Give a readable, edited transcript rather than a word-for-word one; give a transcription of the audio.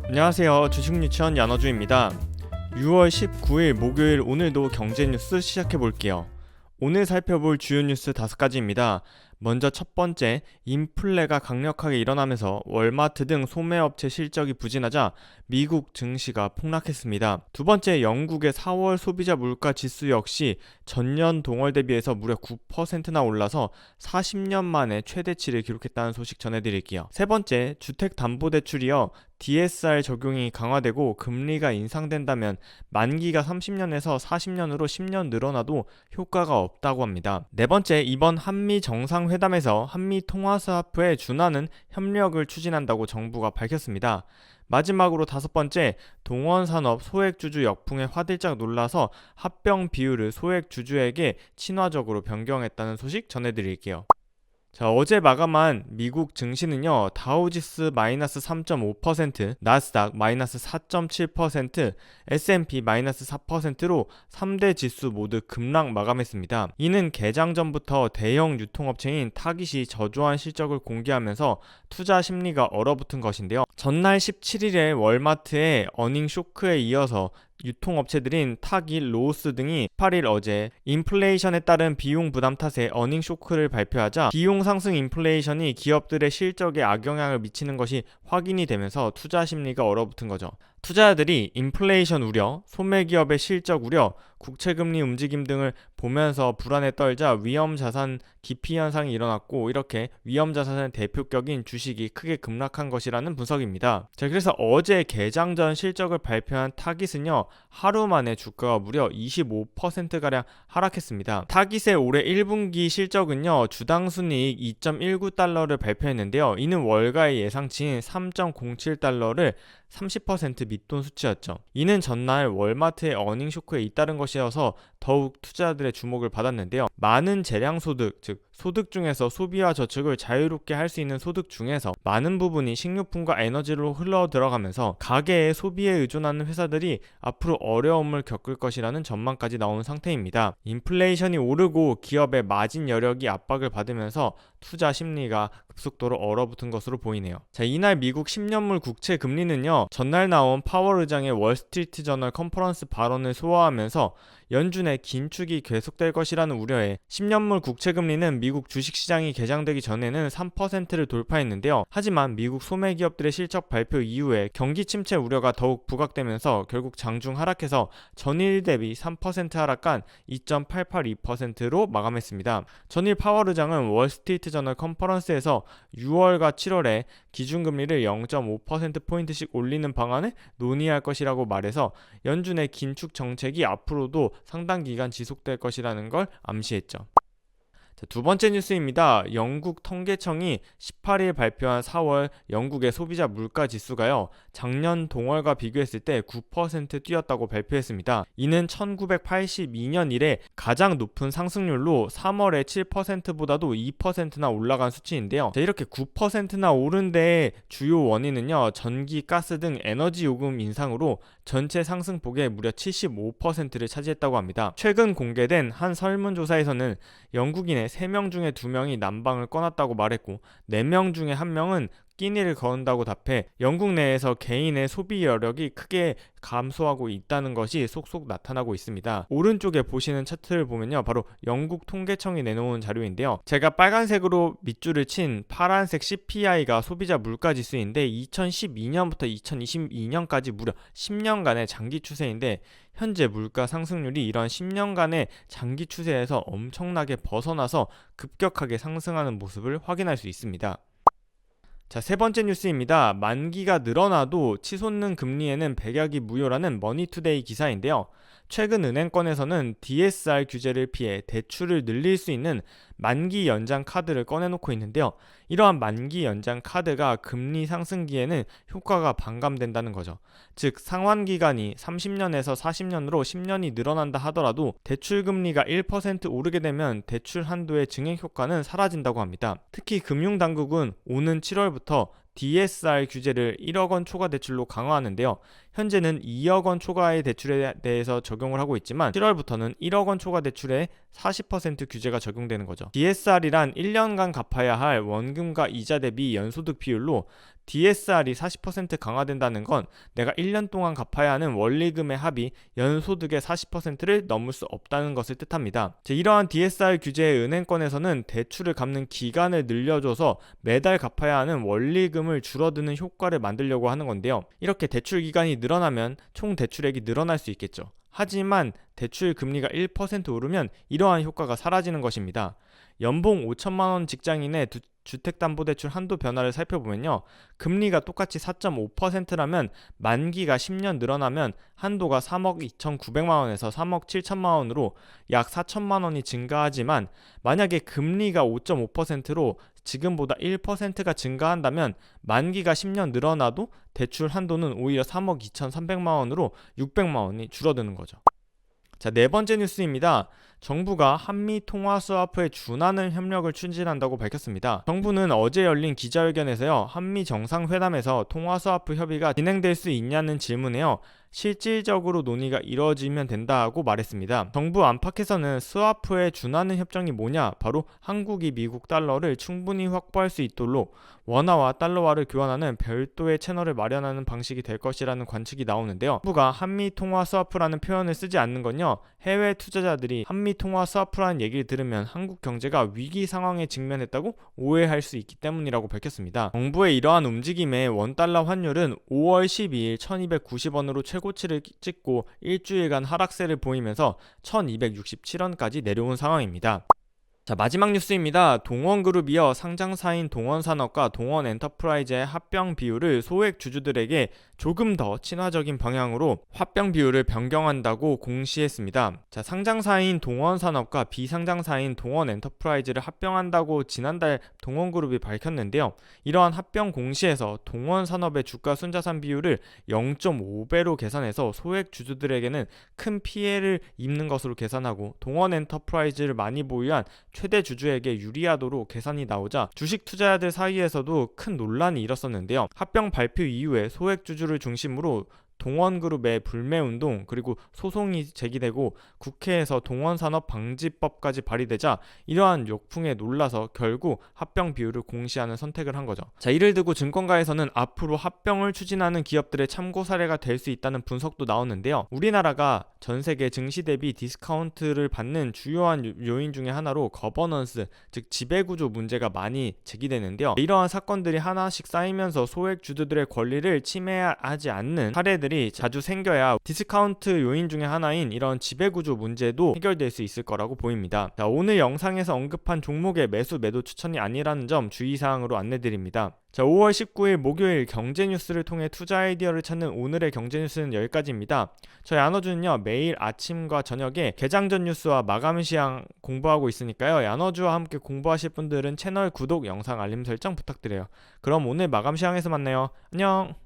안녕하세요. 주식유치원 야너주입니다. 6월 19일 목요일 오늘도 경제뉴스 시작해볼게요. 오늘 살펴볼 주요 뉴스 5가지입니다. 먼저 첫 번째, 인플레가 강력하게 일어나면서 월마트 등 소매업체 실적이 부진하자 미국 증시가 폭락했습니다. 두 번째, 영국의 4월 소비자 물가 지수 역시 전년 동월 대비해서 무려 9%나 올라서 40년 만에 최대치를 기록했다는 소식 전해드릴게요. 세 번째, 주택담보대출이요. DSR 적용이 강화되고 금리가 인상된다면 만기가 30년에서 40년으로 10년 늘어나도 효과가 없다고 합니다. 네 번째, 이번 한미 정상회담에서 한미 통화사업부에 준하는 협력을 추진한다고 정부가 밝혔습니다. 마지막으로 다섯 번째, 동원산업 소액주주 역풍에 화들짝 놀라서 합병 비율을 소액주주에게 친화적으로 변경했다는 소식 전해드릴게요. 자, 어제 마감한 미국 증시는요, 다우지수 마이너스 3.5%, 나스닥 마이너스 4.7%, S&P 마이너스 4%로 3대 지수 모두 급락 마감했습니다. 이는 개장 전부터 대형 유통업체인 타깃이 저조한 실적을 공개하면서 투자 심리가 얼어붙은 것인데요. 전날 17일에 월마트의 어닝 쇼크에 이어서 유통업체들인 타깃, 로스 등이 18일 어제 인플레이션에 따른 비용 부담 탓에 어닝 쇼크를 발표하자 비용 상승 인플레이션이 기업들의 실적에 악영향을 미치는 것이 확인이 되면서 투자 심리가 얼어붙은 거죠. 투자자들이 인플레이션 우려, 소매기업의 실적 우려, 국채금리 움직임 등을 보면서 불안에 떨자 위험자산 기피 현상이 일어났고, 이렇게 위험자산의 대표격인 주식이 크게 급락한 것이라는 분석입니다. 자, 그래서 어제 개장 전 실적을 발표한 타깃은요, 하루 만에 주가가 무려 25%가량 하락했습니다. 타깃의 올해 1분기 실적은요, 주당 순이익 2.19달러를 발표했는데요. 이는 월가의 예상치인 3.07달러를 30% 밑돈 수치였죠. 이는 전날 월마트의 어닝 쇼크에 잇따른 것이어서 더욱 투자자들의 주목을 받았는데요. 많은 재량소득, 즉 소득 중에서 소비와 저축을 자유롭게 할 수 있는 소득 중에서 많은 부분이 식료품과 에너지로 흘러 들어가면서 가계의 소비에 의존하는 회사들이 앞으로 어려움을 겪을 것이라는 전망까지 나온 상태입니다. 인플레이션이 오르고 기업의 마진 여력이 압박을 받으면서 투자 심리가 급속도로 얼어붙은 것으로 보이네요. 자, 이날 미국 10년물 국채 금리는요, 전날 나온 파월 의장의 월스트리트 저널 컨퍼런스 발언을 소화하면서 연준의 긴축이 계속될 것이라는 우려에 10년물 국채 금리는 미국 주식시장이 개장되기 전에는 3%를 돌파했는데요. 하지만 미국 소매기업들의 실적 발표 이후에 경기 침체 우려가 더욱 부각되면서 결국 장중 하락해서 전일 대비 3% 하락한 2.882%로 마감했습니다. 전일 파월 의장은 월스트리트 저널 컨퍼런스에서 6월과 7월에 기준금리를 0.5%포인트씩 올리는 방안을 논의할 것이라고 말해서 연준의 긴축 정책이 앞으로도 상당 기간 지속될 것이라는 걸 암시했죠. 자, 두 번째 뉴스입니다. 영국 통계청이 18일 발표한 4월 영국의 소비자 물가 지수가요, 작년 동월과 비교했을 때 9% 뛰었다고 발표했습니다. 이는 1982년 이래 가장 높은 상승률로 3월에 7%보다도 2%나 올라간 수치인데요. 자, 이렇게 9%나 오른 데의 주요 원인은요, 전기, 가스 등 에너지 요금 인상으로 전체 상승폭의 무려 75%를 차지했다고 합니다. 최근 공개된 한 설문조사에서는 영국인의 3명 중에 2명이 난방을 꺼놨다고 말했고, 4명 중에 1명은 끼니를 거둔다고 답해 영국 내에서 개인의 소비 여력이 크게 감소하고 있다는 것이 속속 나타나고 있습니다. 오른쪽에 보시는 차트를 보면요, 바로 영국 통계청이 내놓은 자료인데요. 제가 빨간색으로 밑줄을 친 파란색 CPI가 소비자 물가 지수인데 2012년부터 2022년까지 무려 10년간의 장기 추세인데, 현재 물가 상승률이 이런 10년간의 장기 추세에서 엄청나게 벗어나서 급격하게 상승하는 모습을 확인할 수 있습니다. 자, 세 번째 뉴스입니다. 만기가 늘어나도 치솟는 금리에는 백약이 무효라는 머니투데이 기사인데요. 최근 은행권에서는 DSR 규제를 피해 대출을 늘릴 수 있는 만기 연장 카드를 꺼내놓고 있는데요. 이러한 만기 연장 카드가 금리 상승기에는 효과가 반감된다는 거죠. 즉, 상환기간이 30년에서 40년으로 10년이 늘어난다 하더라도 대출 금리가 1% 오르게 되면 대출 한도의 증액 효과는 사라진다고 합니다. 특히 금융당국은 오는 7월부터 DSR 규제를 1억 원 초과 대출로 강화하는데요. 현재는 2억 원 초과의 대출에 대해서 적용을 하고 있지만 7월부터는 1억 원 초과 대출에 40% 규제가 적용되는 거죠. DSR이란 1년간 갚아야 할 원금과 이자 대비 연소득 비율로 DSR이 40% 강화된다는 건 내가 1년 동안 갚아야 하는 원리금의 합이 연소득의 40%를 넘을 수 없다는 것을 뜻합니다. 이러한 DSR 규제의 은행권에서는 대출을 갚는 기간을 늘려줘서 매달 갚아야 하는 원리금을 줄어드는 효과를 만들려고 하는 건데요. 이렇게 대출 기간이 늘어나면 총 대출액이 늘어날 수 있겠죠. 하지만 대출 금리가 1% 오르면 이러한 효과가 사라지는 것입니다. 연봉 5천만 원 직장인의 주택담보대출 한도 변화를 살펴보면요. 금리가 똑같이 4.5%라면 만기가 10년 늘어나면 한도가 3억 2,900만 원에서 3억 7천만 원으로 약 4천만 원이 증가하지만 만약에 금리가 5.5%로 지금보다 1%가 증가한다면 만기가 10년 늘어나도 대출 한도는 오히려 3억 2,300만 원으로 600만 원이 줄어드는 거죠. 자, 네 번째 뉴스입니다. 정부가 한미 통화 스와프에 준하는 협력을 추진한다고 밝혔습니다. 정부는 어제 열린 기자회견에서요. 한미 정상회담에서 통화 스와프 협의가 진행될 수 있냐는 질문에요. 실질적으로 논의가 이루어지면 된다고 말했습니다. 정부 안팎에서는 스와프에 준하는 협정이 뭐냐? 바로 한국이 미국 달러를 충분히 확보할 수 있도록 원화와 달러화를 교환하는 별도의 채널을 마련하는 방식이 될 것이라는 관측이 나오는데요. 정부가 한미 통화 스와프라는 표현을 쓰지 않는 건요. 해외 투자자들이 한미 통화 스와프라는 얘기를 들으면 한국 경제가 위기 상황에 직면했다고 오해할 수 있기 때문이라고 밝혔습니다. 정부의 이러한 움직임에 원달러 환율은 5월 12일 1290원으로 최고치를 찍고 일주일간 하락세를 보이면서 1267원까지 내려온 상황입니다. 자, 마지막 뉴스입니다. 동원그룹이요. 상장사인 동원산업과 동원엔터프라이즈의 합병 비율을 소액 주주들에게 조금 더 친화적인 방향으로 합병 비율을 변경한다고 공시했습니다. 자, 상장사인 동원산업과 비상장사인 동원엔터프라이즈를 합병한다고 지난달 동원그룹이 밝혔는데요. 이러한 합병 공시에서 동원산업의 주가 순자산 비율을 0.5배로 계산해서 소액 주주들에게는 큰 피해를 입는 것으로 계산하고 동원엔터프라이즈를 많이 보유한 최대 주주에게 유리하도록 계산이 나오자 주식 투자자들 사이에서도 큰 논란이 일었었는데요. 합병 발표 이후에 소액 주주를 중심으로 동원그룹의 불매운동 그리고 소송이 제기되고 국회에서 동원산업방지법까지 발의되자 이러한 역풍에 놀라서 결국 합병 비율을 공시하는 선택을 한 거죠. 자, 이를 두고 증권가에서는 앞으로 합병을 추진하는 기업들의 참고 사례가 될 수 있다는 분석도 나오는데요. 우리나라가 전 세계 증시 대비 디스카운트를 받는 주요한 요인 중에 하나로 거버넌스, 즉 지배구조 문제가 많이 제기되는데요. 이러한 사건들이 하나씩 쌓이면서 소액 주주들의 권리를 침해하지 않는 사례들이 자주 생겨야 디스카운트 요인 중에 하나인 이런 지배구조 문제도 해결될 수 있을 거라고 보입니다. 자, 오늘 영상에서 언급한 종목의 매도 추천이 아니라는 점 주의사항으로 안내드립니다. 자, 5월 19일 목요일 경제뉴스를 통해 투자 아이디어를 찾는 오늘의 경제뉴스는 여기까지입니다. 저희 야너주는요, 매일 아침과 저녁에 개장전 뉴스와 마감 시황 공부하고 있으니까요. 야너주와 함께 공부하실 분들은 채널 구독, 영상 알림 설정 부탁드려요. 그럼 오늘 마감 시황에서 만나요. 안녕!